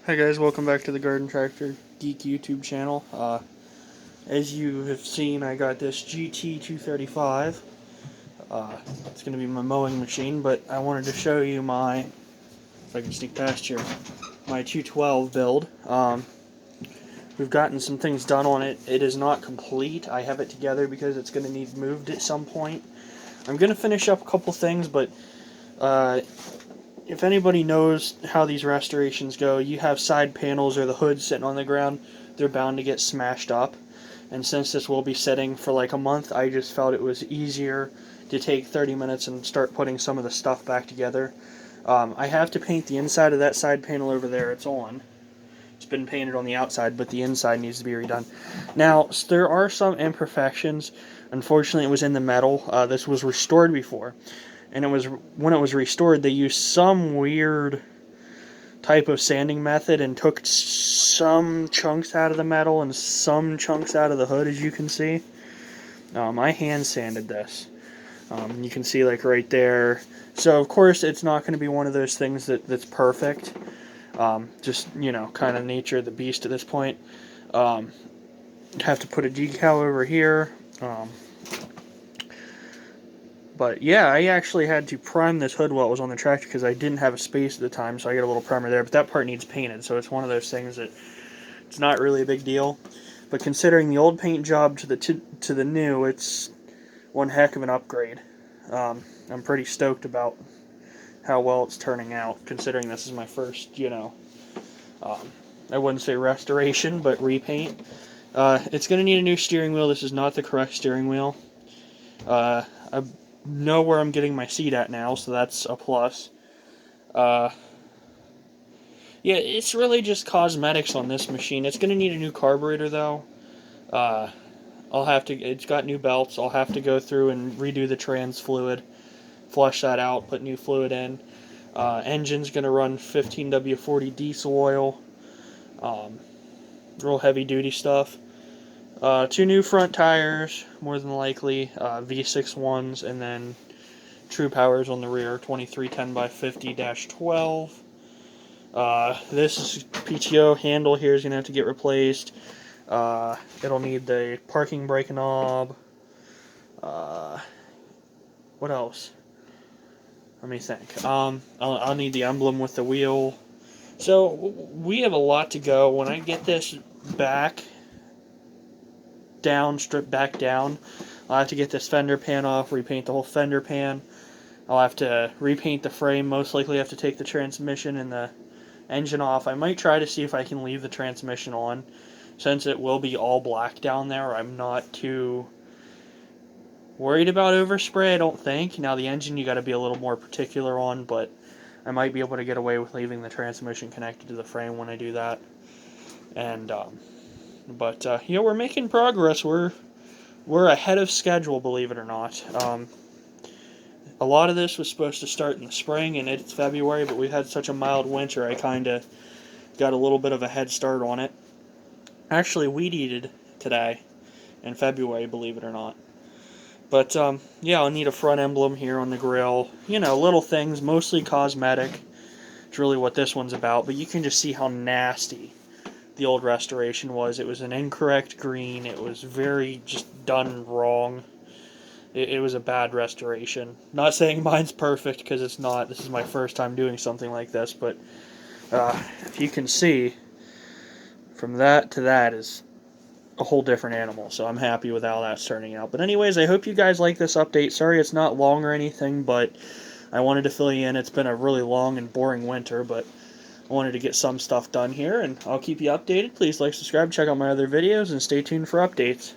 Hi guys, welcome back to the Garden Tractor Geek YouTube channel. As you have seen, I got this GT235. It's going to be my mowing machine, but I wanted to show you my, if I can sneak past here, my 212 build. We've gotten some things done on it. It is not complete. I have it together because it's going to need moved at some point. I'm going to finish up a couple things, but if anybody knows how these restorations go, you have side panels or the hood sitting on the ground, they're bound to get smashed up. And since this will be sitting for like a month, I just felt it was easier to take 30 minutes and start putting some of the stuff back together. I have to paint the inside of that side panel over there. It's on. It's been painted on the outside, but the inside needs to be redone. Now, there are some imperfections. Unfortunately, it was in the metal. This was restored before. And it was when it was restored, they used some weird type of sanding method and took some chunks out of the metal and some chunks out of the hood, as you can see. I hand sanded this. You can see like right there. So of course it's not going to be one of those things that's perfect. Just, you know, kind of nature of the beast at this point. Have to put a decal over here. But yeah, I actually had to prime this hood while it was on the tractor because I didn't have a space at the time, so I got a little primer there. But that part needs painted, so it's one of those things that it's not really a big deal. But considering the old paint job to the new, it's one heck of an upgrade. I'm pretty stoked about how well it's turning out, considering this is my first, you know, I wouldn't say restoration, but repaint. It's going to need a new steering wheel. This is not the correct steering wheel. I know where I'm getting my seat at now, so that's a plus. Yeah, it's really just cosmetics on this machine. It's going to need a new carburetor, though. It's got new belts. I'll have to go through and redo the trans fluid, flush that out, put new fluid in. Engine's going to run 15W40 diesel oil. Real heavy duty stuff. 2 new front tires, more than likely, V6 ones, and then True Powers on the rear, 2310x50-12. This PTO handle here is going to have to get replaced. It'll need the parking brake knob. What else? Let me think. I'll need the emblem with the wheel. So we have a lot to go. When I get this stripped back down, I'll have to get this fender pan off, repaint the whole fender pan. I'll have to repaint the frame, most likely have to take the transmission and the engine off. I might try to see if I can leave the transmission on, since it will be all black down there. I'm not too worried about overspray, I don't think. Now the engine you got to be a little more particular on, but I might be able to get away with leaving the transmission connected to the frame when I do that. And yeah, we're making progress. We're ahead of schedule, believe it or not. A lot of this was supposed to start in the spring, and it's February, but we've had such a mild winter, I kind of got a little bit of a head start on it. Actually, weed eated today in February, believe it or not. But, yeah, I'll need a front emblem here on the grill. You know, little things, mostly cosmetic. It's really what this one's about, but you can just see how nasty the old restoration was. It was an incorrect green. It was very just done wrong. It was a bad restoration. Not saying mine's perfect, because it's not. This is my first time doing something like this, but if you can see, from that to that is a whole different animal, so I'm happy with how that's turning out. But anyways, I hope you guys like this update. Sorry it's not long or anything, but I wanted to fill you in. It's been a really long and boring winter, but I wanted to get some stuff done here, and I'll keep you updated. Please like, subscribe, check out my other videos, and stay tuned for updates.